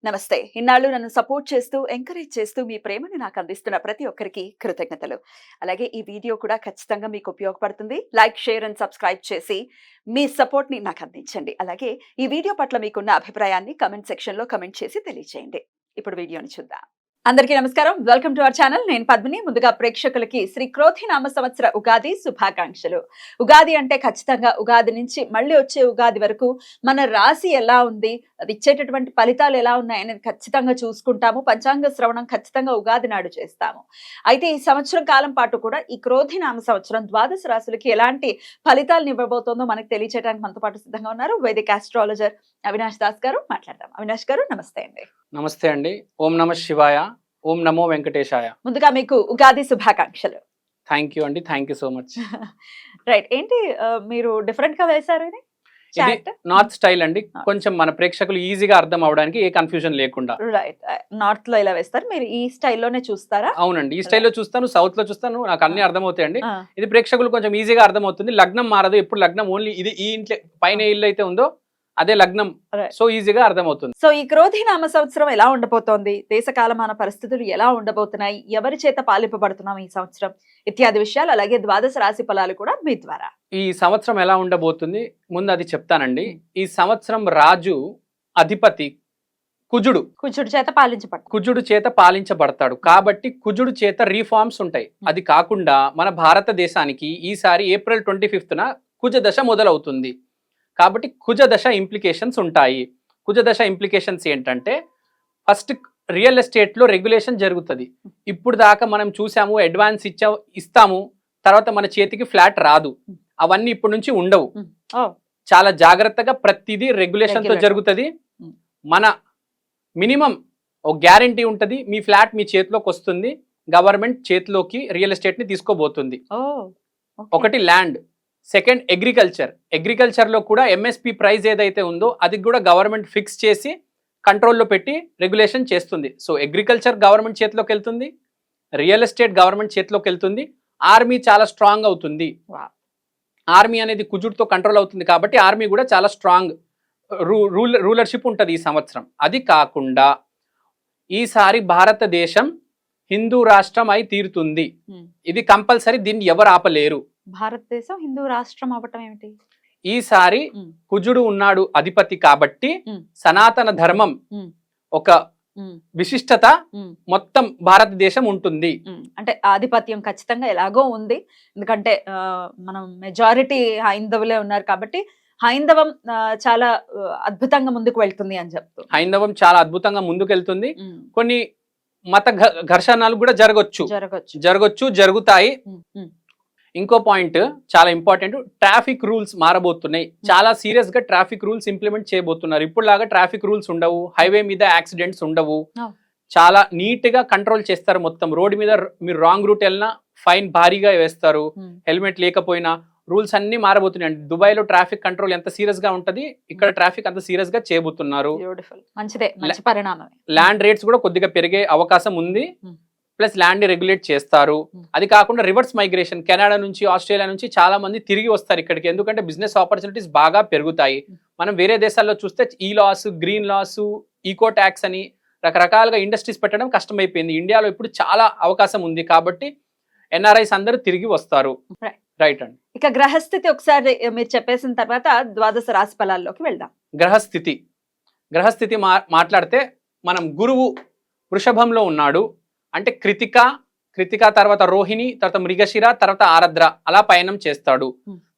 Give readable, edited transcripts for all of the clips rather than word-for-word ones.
నమస్తే. ఇన్నాళ్ళు నన్ను సపోర్ట్ చేస్తూ, ఎంకరేజ్ చేస్తూ మీ ప్రేమని నాకు అందిస్తున్న ప్రతి ఒక్కరికి కృతజ్ఞతలు. అలాగే ఈ వీడియో కూడా ఖచ్చితంగా మీకు ఉపయోగపడుతుంది. లైక్, షేర్ అండ్ సబ్స్క్రైబ్ చేసి మీ సపోర్ట్‌ని నాకు అందించండి. అలాగే ఈ వీడియో పట్ల మీకున్న అభిప్రాయాన్ని కామెంట్ సెక్షన్‌లో కామెంట్ చేసి తెలియజేయండి. ఇప్పుడు వీడియోని చూద్దాం. అందరికీ నమస్కారం. Welcome to our channel. నేను పద్మిని. ముందుగా ప్రేక్షకులకి శ్రీ క్రోధి నామ సంవత్సర ఉగాది శుభాకాంక్షలు. ఉగాది అంటే ఖచ్చితంగా ఉగాది నుంచి మళ్ళీ వచ్చే ఉగాది వరకు మన రాశి ఎలా ఉంది, అది ఇచ్చేటటువంటి ఫలితాలు ఎలా ఉన్నాయి అనేది ఖచ్చితంగా చూసుకుంటాము. పంచాంగ శ్రవణం ఖచ్చితంగా ఉగాది నాడు చేస్తాము. అయితే ఈ సంవత్సరం కాలం పాటు కూడా ఈ క్రోధి నామ సంవత్సరం ద్వాదశ రాశులకి ఎలాంటి ఫలితాలను ఇవ్వబోతోందో మనకు తెలియచేయడానికి మనతో పాటు సిద్ధంగా ఉన్నారు వైదిక ఆస్ట్రాలజర్ అవినాష్ దాస్ గారు. మాట్లాడదాం. అవినాష్ గారు నమస్తే అండి. నమస్తే అండి. ఓం నమ శివాయ. ఓం నమో వెంకటేశాయ. ముందుగా మీకు ఉగాది శుభాకాంక్షలు. థ్యాంక్ యూ అండి. Thank you so much. Right. ఏంటి మీరు డిఫరెంట్ గా వేశారు ఇది? ఇది నార్త్ స్టైల్ అండి. కొంచెం మన ప్రేక్షకులు ఈజీగా అర్థం అవడానికి ఏ కన్ఫ్యూజన్ లేకుండా. రైట్. నార్త్ లో ఇలా వేస్తారు, మీరు ఈ స్టైల్లోనే చూస్తారా? అవునండి, ఈ స్టైల్లో చూస్తాను, సౌత్ లో చూస్తాను, నాకు అన్ని అర్థమవుతాయండి. ఇది ప్రేక్షకులు కొంచెం ఈజీగా అర్థమవుతుంది. లగ్నం మారదు, ఎప్పుడు లగ్నం ఓన్లీ ఇది ఈ ఇంట్లో పైన ఇల్లు అయితే ఉందో అదే లగ్నం. సో ఈజీగా అర్థమవుతుంది. సో ఈ క్రోధి నామ సంవత్సరం ఎలా ఉండబోతోంది, దేశకాలమాన పరిస్థితులు ఎలా ఉండబోతున్నాయి, ఎవరి చేత పాలింపబడుతున్నాం ఈ సంవత్సరం ఇత్యాది విషయాలు, అలాగే ద్వాదశ రాశి ఫలాలు కూడా మీ ద్వారా. ఈ సంవత్సరం ఎలా ఉండబోతుంది ముందు అది చెప్తానండి. ఈ సంవత్సరం రాజు అధిపతి కుజుడు కుజుడు చేత పాలించబడతాడు. కాబట్టి కుజుడు చేత రీఫార్మ్స్ ఉంటాయి. అది కాకుండా మన భారతదేశానికి ఈసారి ఏప్రిల్ 25న కుజ దశ మొదలవుతుంది. కాబట్టి కుజ దశ ఇంప్లికేషన్స్ ఉంటాయి. కుజ దశ ఇంప్లికేషన్స్ ఏంటంటే, ఫస్ట్ రియల్ ఎస్టేట్లో రెగ్యులేషన్ జరుగుతుంది. ఇప్పుడు దాకా మనం చూసాము, అడ్వాన్స్ ఇస్తాము, తర్వాత మన చేతికి ఫ్లాట్ రాదు. అవన్నీ ఇప్పటి నుంచి ఉండవు. చాలా జాగ్రత్తగా ప్రతిదీ రెగ్యులేషన్తో జరుగుతుంది. మన మినిమం ఒక గ్యారంటీ ఉంటుంది, మీ ఫ్లాట్ మీ చేతిలోకి వస్తుంది. గవర్నమెంట్ చేతిలోకి రియల్ ఎస్టేట్ని తీసుకోబోతుంది. ఒకటి ల్యాండ్, సెకండ్ అగ్రికల్చర్లో కూడా ఎంఎస్పి ప్రైస్ ఏదైతే ఉందో అది కూడా గవర్నమెంట్ ఫిక్స్ చేసి కంట్రోల్లో పెట్టి రెగ్యులేషన్ చేస్తుంది. సో అగ్రికల్చర్ గవర్నమెంట్ చేతిలోకి వెళ్తుంది, రియల్ ఎస్టేట్ గవర్నమెంట్ చేతిలోకి వెళ్తుంది. ఆర్మీ చాలా స్ట్రాంగ్ అవుతుంది. ఆర్మీ అనేది కుజుడితో కంట్రోల్ అవుతుంది కాబట్టి ఆర్మీ కూడా చాలా స్ట్రాంగ్ రూలర్షిప్ ఉంటుంది ఈ సంవత్సరం. అది కాకుండా ఈసారి భారతదేశం హిందూ రాష్ట్రం అయి తీరుతుంది. ఇది కంపల్సరీ, దీన్ని ఎవరు ఆపలేరు. భారతదేశం హిందూ రాష్ట్రం అవ్వటం ఏమిటి? ఈసారి కుజుడు ఉన్నాడు అధిపతి కాబట్టి సనాతన ధర్మం ఒక విశిష్టత మొత్తం భారతదేశం ఉంటుంది. అంటే ఆధిపత్యం ఖచ్చితంగా ఎలాగో ఉంది, ఎందుకంటే మనం మెజారిటీ హైందవులే ఉన్నారు కాబట్టి హైందవం చాలా అద్భుతంగా ముందుకు వెళ్తుంది అని చెప్తూ. హైందవం చాలా అద్భుతంగా ముందుకు వెళ్తుంది. కొన్ని మత ఘర్షణలు కూడా జరుగుతాయి. ఇంకో పాయింట్ చాలా ఇంపార్టెంట్, ట్రాఫిక్ రూల్స్ మారబోతున్నాయి. చాలా సీరియస్ గా ట్రాఫిక్ రూల్స్ ఇంప్లిమెంట్ చేయబోతున్నారు. ఇప్పుడు లాగా ట్రాఫిక్ రూల్స్ ఉండవు, హైవే మీద యాక్సిడెంట్స్ ఉండవు. చాలా నీట్ గా కంట్రోల్ చేస్తారు. మొత్తం రోడ్డు మీద మీరు రాంగ్ రూట్ వెళ్ళినా ఫైన్ భారీగా వేస్తారు. హెల్మెట్ లేకపోయినా రూల్స్ అన్ని మారబోతున్నాయి. దుబాయ్ లో ట్రాఫిక్ కంట్రోల్ ఎంత సీరియస్ గా ఉంటది, ఇక్కడ ట్రాఫిక్ అంత సీరియస్ గా చేయబోతున్నారు. ల్యాండ్ రేట్స్ కూడా కొద్దిగా పెరిగే అవకాశం ఉంది. ప్లస్ ల్యాండ్ రెగ్యులేట్ చేస్తారు. అది కాకుండా రివర్స్ మైగ్రేషన్, కెనడా నుంచి ఆస్ట్రేలియా నుంచి చాలా మంది తిరిగి వస్తారు ఇక్కడికి. ఎందుకంటే బిజినెస్ ఆపర్చునిటీస్ బాగా పెరుగుతాయి. మనం వేరే దేశాల్లో చూస్తే ఈ laws, green laws, eco tax అని రకరకాలుగా ఇండస్ట్రీస్ పెట్టడం కష్టమైపోయింది. ఇండియాలో ఇప్పుడు చాలా అవకాశం ఉంది కాబట్టి ఎన్ఆర్ఐస్ అందరూ తిరిగి వస్తారు. రైట్ అండి. ఇక గ్రహస్థితి ఒకసారి మీరు చెప్పేసిన తర్వాత ద్వాదశ రాశి ఫలాల్లోకి వెళ్దాం. గ్రహస్థితి మాట్లాడితే మనం గురువు వృషభంలో ఉన్నాడు. అంటే కృతిక తర్వాత రోహిణి, తర్వాత మృగశిర, తర్వాత ఆరద్ర అలా పయనం చేస్తాడు.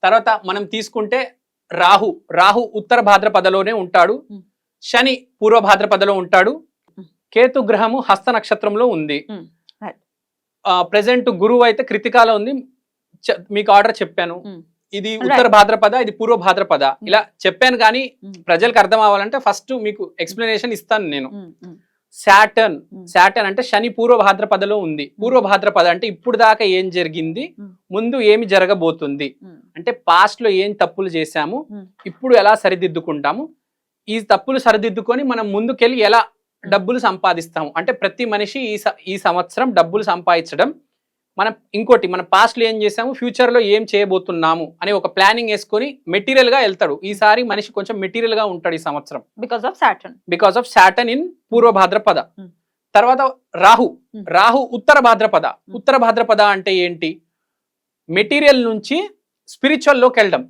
తర్వాత మనం తీసుకుంటే రాహు ఉత్తర భాద్రపదలోనే ఉంటాడు. శని పూర్వ భాద్రపదలో ఉంటాడు. కేతు గ్రహము హస్త నక్షత్రంలో ఉంది. ప్రెసెంట్ గురువు అయితే కృతికాలో ఉంది. మీకు ఆర్డర్ చెప్పాను, ఇది ఉత్తర భాద్రపద, ఇది పూర్వ భాద్రపద, ఇలా చెప్పాను. కానీ ప్రజలకు అర్థం అవ్వాలంటే ఫస్ట్ మీకు ఎక్స్ప్లెనేషన్ ఇస్తాను నేను. శాటర్న్ అంటే శని పూర్వ భాద్రపదలో ఉంది. పూర్వ భాద్రపద అంటే ఇప్పుడు దాకా ఏం జరిగింది, ముందు ఏమి జరగబోతుంది, అంటే పాస్ట్ లో ఏం తప్పులు చేశాము, ఇప్పుడు ఎలా సరిదిద్దుకుంటాము, ఈ తప్పులు సరిదిద్దుకొని మనం ముందుకెళ్ళి ఎలా డబ్బులు సంపాదిస్తాము. అంటే ప్రతి మనిషి ఈ సంవత్సరం డబ్బులు సంపాదించడం మనం ఇంకోటి మన పాస్ట్ లో ఏం చేసాము, ఫ్యూచర్ లో ఏం చేయబోతున్నాము అని ఒక ప్లానింగ్ వేసుకొని మెటీరియల్ గా వెళ్తాడు. ఈసారి మనిషి కొంచెం మెటీరియల్ గా ఉంటాడు ఈ సంవత్సరం బికాస్ ఆఫ్ సాటర్న్ ఇన్ పూర్వ భాద్రపద. తర్వాత రాహు ఉత్తర భాద్రపద. ఉత్తర భాద్రపద అంటే ఏంటి, మెటీరియల్ నుంచి స్పిరిచువల్ లోకి వెళ్ళడం.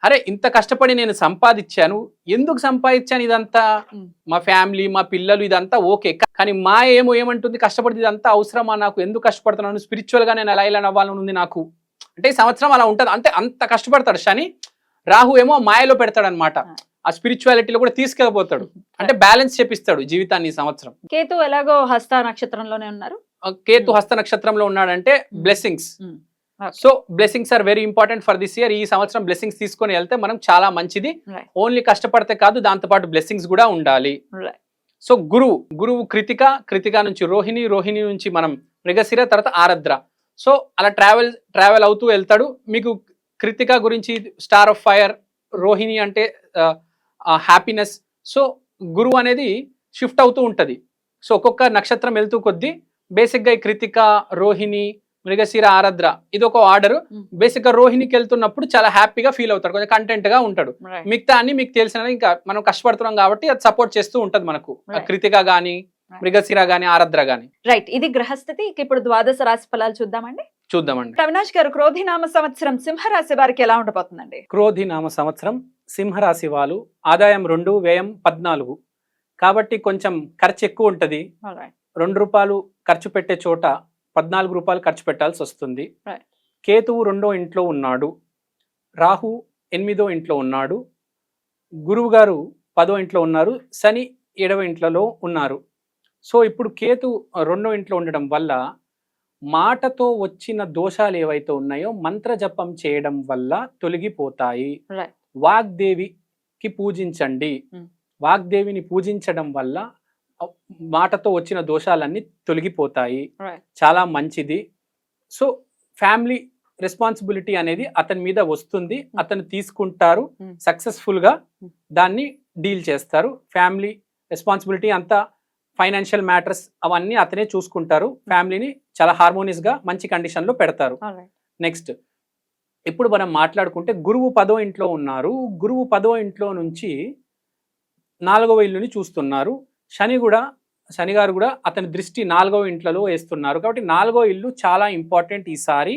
అరే ఇంత కష్టపడి నేను సంపాదించాను, ఎందుకు సంపాదించాను ఇదంతా, మా ఫ్యామిలీ మా పిల్లలు ఇదంతా ఓకే, కానీ మా ఏమంటుంది, కష్టపడి ఇదంతా అవసరమా నాకు, ఎందుకు కష్టపడుతున్నాను, స్పిరిచువల్ గా నేను ఎలా అవ్వాలని ఉంది నాకు అంటే ఈ సంవత్సరం అలా ఉంటుంది. అంటే అంత కష్టపడతాడు శని. రాహు ఏమో మాయలో పెడతాడు అనమాట, ఆ స్పిరిచువాలిటీలో కూడా తీసుకెళ్ళిపోతాడు, అంటే బ్యాలెన్స్ చేపిస్తాడు జీవితాన్ని ఈ సంవత్సరం. కేతు ఎలాగో హస్త నక్షత్రంలోనే ఉన్నారు. కేతు హస్త నక్షత్రంలో ఉన్నాడంటే blessings. So blessings are very important for this year. ఈ సంవత్సరం బ్లెస్సింగ్స్ తీసుకొని వెళ్తే మనం చాలా మంచిది. ఓన్లీ కష్టపడితే కాదు, దాంతో పాటు బ్లెస్సింగ్స్ కూడా ఉండాలి. సో గురువు కృతిక నుంచి రోహిణి నుంచి మనం మృగశిర, తర్వాత ఆరద్ర. సో అలా ట్రావెల్ అవుతూ వెళ్తాడు. మీకు కృతిక గురించి స్టార్ ఆఫ్ ఫైర్, రోహిణి అంటే హ్యాపీనెస్. సో గురువు అనేది షిఫ్ట్ అవుతూ ఉంటది. సో ఒక్కొక్క నక్షత్రం వెళ్తూ కొద్దీ బేసిక్ గా ఈ కృతిక, రోహిణి, మృగశిర, ఆరద్ర ఇది ఒక ఆర్డర్. బేసిక్ గా రోహిణికి వెళ్తున్నప్పుడు చాలా హ్యాపీగా ఫీల్ అవుతాడు, కొంచెం కంటెంట్ గా ఉంటాడు. మిగతా అన్ని మీకు తెలిసిన ఇంకా మనం కష్టపడుతున్నాం కాబట్టి అది సపోర్ట్ చేస్తూ ఉంటది మనకు, కృతిక గాని మృగశిర గాని ఆరద్ర గాని. రైట్, ఇది గ్రహస్థితి. ఇప్పుడు ద్వాదశ రాశి ఫలాలు చూద్దామండి. అవినాష్ గారు, క్రోధినామ సంవత్సరం సింహరాశి వారికి ఎలా ఉండబోతుందండి? క్రోధినామ సంవత్సరం సింహరాశి వాళ్ళు ఆదాయం 2, వ్యయం 14, కాబట్టి కొంచెం ఖర్చు ఎక్కువ ఉంటది. ₹2 ఖర్చు పెట్టే చోట ₹14 ఖర్చు పెట్టాల్సి వస్తుంది. కేతువు 2వ ఇంట్లో ఉన్నాడు, రాహు 8వ ఇంట్లో ఉన్నాడు, గురువు గారు 10వ ఇంట్లో ఉన్నారు, శని 7వ ఇంట్లో ఉన్నారు. సో ఇప్పుడు కేతు 2వ ఇంట్లో ఉండడం వల్ల మాటతో వచ్చిన దోషాలు ఏవైతే ఉన్నాయో మంత్ర జపం చేయడం వల్ల తొలగిపోతాయి. వాగ్దేవికి పూజించండి. వాగ్దేవిని పూజించడం వల్ల మాటతో వచ్చిన దోషాలన్నీ తొలగిపోతాయి, చాలా మంచిది. సో ఫ్యామిలీ రెస్పాన్సిబిలిటీ అనేది అతని మీద వస్తుంది, అతను తీసుకుంటారు, సక్సెస్ఫుల్ గా దాన్ని డీల్ చేస్తారు. ఫ్యామిలీ రెస్పాన్సిబిలిటీ అంతా, ఫైనాన్షియల్ మ్యాటర్స్ అవన్నీ అతనే చూసుకుంటారు. ఫ్యామిలీని చాలా హార్మోనియస్ గా మంచి కండిషన్ లో పెడతారు. నెక్స్ట్ ఇప్పుడు మనం మాట్లాడుకుంటే గురువు 10వ ఇంట్లో ఉన్నారు. గురువు 10వ ఇంట్లో నుంచి 4వ ఇల్లుని చూస్తున్నారు. శని గారు కూడా అతని దృష్టి 4వ ఇంట్లో వేస్తున్నారు. కాబట్టి 4వ ఇల్లు చాలా ఇంపార్టెంట్ ఈసారి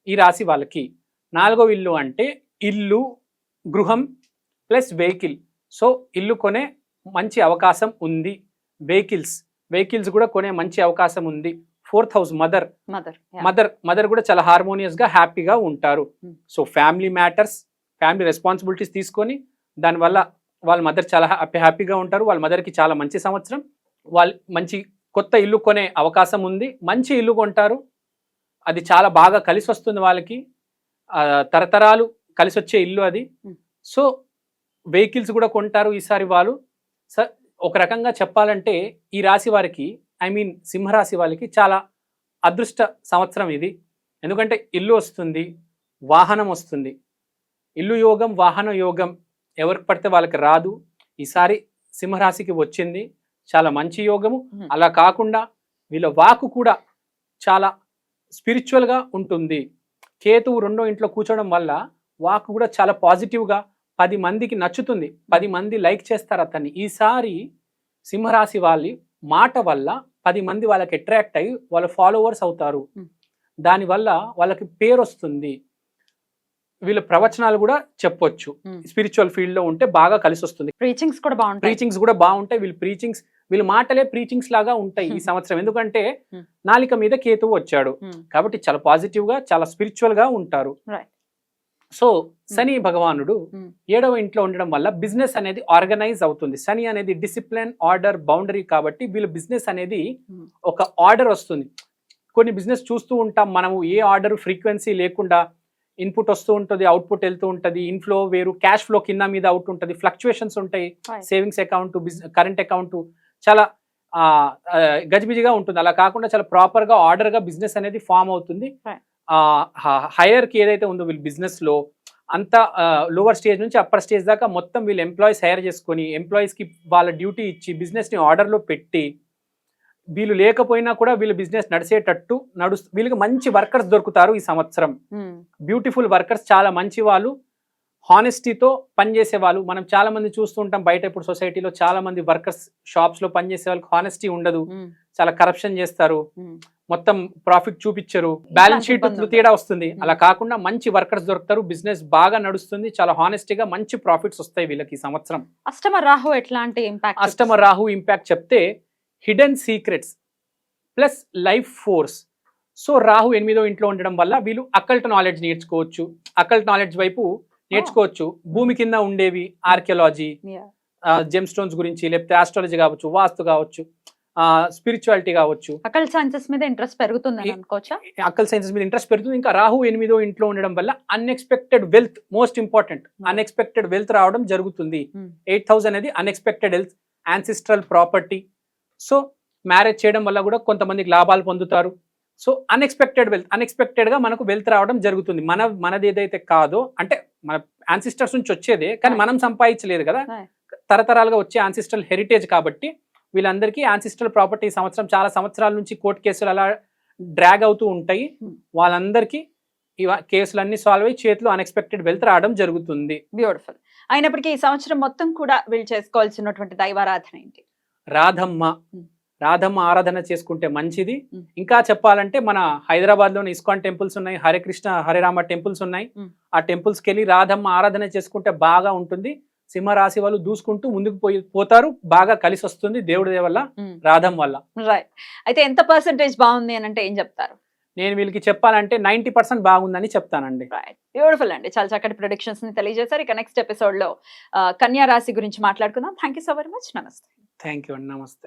ఈ రాశి వాళ్ళకి. 4వ ఇల్లు అంటే ఇల్లు, గృహం ప్లస్ వెహికల్. సో ఇల్లు కొనే మంచి అవకాశం ఉంది. వెహికల్స్ కూడా కొనే మంచి అవకాశం ఉంది. 4th హౌస్ మదర్ కూడా చాలా హార్మోనియస్ గా హ్యాపీగా ఉంటారు. So family matters, family responsibilities తీసుకొని దానివల్ల వాళ్ళ మదర్ చాలా హ్యాపీగా ఉంటారు. వాళ్ళ మదర్కి చాలా మంచి సంవత్సరం. వాళ్ళు మంచి కొత్త ఇల్లు కొనే అవకాశం ఉంది. మంచి ఇల్లు కొంటారు, అది చాలా బాగా కలిసి వస్తుంది వాళ్ళకి, తరతరాలు కలిసి వచ్చే ఇల్లు అది. సో వెహికల్స్ కూడా కొంటారు ఈసారి వాళ్ళు. ఒక రకంగా చెప్పాలంటే ఈ రాశి వారికి, సింహరాశి వాళ్ళకి చాలా అదృష్ట సంవత్సరం ఇది. ఎందుకంటే ఇల్లు వస్తుంది, వాహనం వస్తుంది. ఇల్లు యోగం, వాహన యోగం ఎవరికి పడితే వాళ్ళకి రాదు. ఈసారి సింహరాశికి వచ్చింది, చాలా మంచి యోగము. అలా కాకుండా వీళ్ళ వాకు కూడా చాలా స్పిరిచువల్గా ఉంటుంది. కేతువు 2వ ఇంట్లో కూర్చోవడం వల్ల వాకు కూడా చాలా పాజిటివ్గా 10 మందికి నచ్చుతుంది, 10 మంది లైక్ చేస్తారు అతన్ని. ఈసారి సింహరాశి వాళ్ళ మాట వల్ల 10 మంది వాళ్ళకి అట్రాక్ట్ అయ్యి వాళ్ళ ఫాలోవర్స్ అవుతారు. దానివల్ల వాళ్ళకి పేరు వస్తుంది. వీళ్ళ ప్రవచనాలు కూడా చెప్పొచ్చు. స్పిరిచువల్ ఫీల్డ్ లో ఉంటే బాగా కలిసి వస్తుంది. ప్రీచింగ్స్ కూడా బాగుంటాయి. వీళ్ళ మాటలే ప్రీచింగ్స్ లాగా ఉంటాయి ఈ సంవత్సరం. ఎందుకంటే నాలిక మీద కేతువు వచ్చాడు కాబట్టి చాలా పాజిటివ్ గా, చాలా స్పిరిచువల్ గా ఉంటారు. సో శని భగవానుడు 7వ ఇంట్లో ఉండడం వల్ల బిజినెస్ అనేది ఆర్గనైజ్ అవుతుంది. శని అనేది డిసిప్లిన్, ఆర్డర్, బౌండరీ. కాబట్టి వీళ్ళ బిజినెస్ అనేది ఒక ఆర్డర్ వస్తుంది. కొన్ని బిజినెస్ చూస్తూ ఉంటాం మనము, ఏ ఆర్డర్ ఫ్రీక్వెన్సీ లేకుండా ఇన్పుట్ వస్తూ ఉంటుంది, అవుట్పుట్ వెళ్తూ ఉంటుంది. ఇన్ఫ్లో వేరు, క్యాష్ ఫ్లో కింద మీద అవుట్ ఉంటుంది, ఫ్లక్చుయేషన్స్ ఉంటాయి. సేవింగ్స్ అకౌంట్, కరెంట్ అకౌంట్ చాలా గజిబిజిగా ఉంటుంది. అలా కాకుండా చాలా ప్రాపర్ గా, ఆర్డర్ గా బిజినెస్ అనేది ఫామ్ అవుతుంది. హైయర్ కి ఏదైతే ఉందో వీళ్ళు బిజినెస్ లో అంతా లోవర్ స్టేజ్ నుంచి అప్పర్ స్టేజ్ దాకా మొత్తం వీళ్ళు ఎంప్లాయీస్ హైర్ చేసుకొని, ఎంప్లాయీస్ కి వాళ్ళ డ్యూటీ ఇచ్చి, బిజినెస్ ని ఆర్డర్ లో పెట్టి వీళ్ళు లేకపోయినా కూడా వీళ్ళ బిజినెస్ నడిచేటట్టు వీళ్ళకి మంచి వర్కర్స్ దొరుకుతారు ఈ సంవత్సరం. బ్యూటిఫుల్ వర్కర్స్, చాలా మంచి వాళ్ళు, హానెస్టీతో పనిచేసే వాళ్ళు. మనం చాలా మంది చూస్తుంటాం బయట ఇప్పుడు సొసైటీలో చాలా మంది వర్కర్స్ షాప్స్ లో పనిచేసే వాళ్ళకి హానెస్టీ ఉండదు, చాలా కరప్షన్ చేస్తారు, మొత్తం ప్రాఫిట్ చూపించరు, బ్యాలెన్స్ షీట్ తేడా వస్తుంది. అలా కాకుండా మంచి వర్కర్స్ దొరుకుతారు, బిజినెస్ బాగా నడుస్తుంది, చాలా హానెస్టీగా మంచి ప్రాఫిట్స్ వస్తాయి వీళ్ళకి ఈ సంవత్సరం. అష్టమ రాహు ఎట్లాంటి ఇంపాక్ట్? అష్టమ రాహు ఇంపాక్ట్ చెప్తే hidden secrets plus life force. So Rahu 8వ ఇంట్లో ఉండడం వల్ల వీళ్ళు అకల్ట్ నాలెడ్జ్ నేర్చుకోవచ్చు, అకల్ట్ నాలెడ్జ్ వైపు నేర్చుకోవచ్చు. భూమి కింద ఉండేవి ఆర్కియాలజీ, జెమ్ స్టోన్స్ గురించి, లేకపోతే ఆస్ట్రాలజీ కావచ్చు, వాస్తు కావచ్చు, స్పిరిచువాలిటీ కావచ్చు. అకల్ట్ సైన్సెస్ మీద ఇంట్రెస్ట్ పెరుగుతుంది అనుకోవచ్చా? అకల్ట్ సైన్సెస్ మీద ఇంట్రెస్ట్ పెరుగుతుంది. ఇంకా రాహు 8వ ఇంట్లో ఉండడం వల్ల unexpected wealth, most important, unexpected wealth రావడం జరుగుతుంది. 8,000 అనేది unexpected wealth, ancestral property. So marriage చేయడం వల్ల కూడా కొంతమందికి లాభాలు పొందుతారు. సో అన్ఎక్స్పెక్టెడ్ వెల్త్, అన్ఎక్స్పెక్టెడ్ గా మనకు వెల్త్ రావడం జరుగుతుంది. మనది ఏదైతే కాదో, అంటే మన యాన్సిస్టర్స్ నుంచి వచ్చేదే, కానీ మనం సంపాదించలేదు కదా, తరతరాలుగా వచ్చే యాన్సిస్ట్రల్ హెరిటేజ్. కాబట్టి వీళ్ళందరికీ యాన్సిస్ట్రల్ ప్రాపర్టీ సంవత్సరం, చాలా సంవత్సరాల నుంచి కోర్టు కేసులు అలా డ్రాగ్ అవుతూ ఉంటాయి. వాళ్ళందరికీ ఈ కేసులన్నీ సాల్వ్ అయ్యి చేతిలో అన్ఎక్స్పెక్టెడ్ వెల్త్ రావడం జరుగుతుంది. బ్యూటిఫుల్. అయినప్పటికీ ఈ సంవత్సరం మొత్తం కూడా వీళ్ళు చేసుకోవాల్సినటువంటి దైవారాధన ఏంటి? రాధమ్మ. రాధమ్మ ఆరాధన చేసుకుంటే మంచిది. ఇంకా చెప్పాలంటే మన హైదరాబాద్ లోని ఇస్కాన్ టెంపుల్స్ ఉన్నాయి, హరికృష్ణ హరిరామ టెంపుల్స్ ఉన్నాయి. ఆ టెంపుల్స్కి వెళ్ళి రాధమ్మ ఆరాధన చేసుకుంటే బాగా ఉంటుంది. సింహరాశి వాళ్ళు దూసుకుంటూ ముందుకు పోతారు, బాగా కలిసి వస్తుంది దేవుడి వల్ల, రాధం వల్ల. రైట్. అయితే ఎంత పర్సెంటేజ్ బాగుంది అని అంటే ఏం చెప్తారు? నేను వీళ్ళకి చెప్పాలంటే 90% బాగుందని చెప్తానండి. బ్యూటిఫుల్ అండి, చాలా చక్కటి ప్రొడిక్షన్స్ ని తెలియజేశారు. ఇక నెక్స్ట్ ఎపిసోడ్ లో కన్యా రాశి గురించి మాట్లాడుకుందాం. Thank you so very much. నమస్తే. థ్యాంక్ యూ అండి. నమస్తే.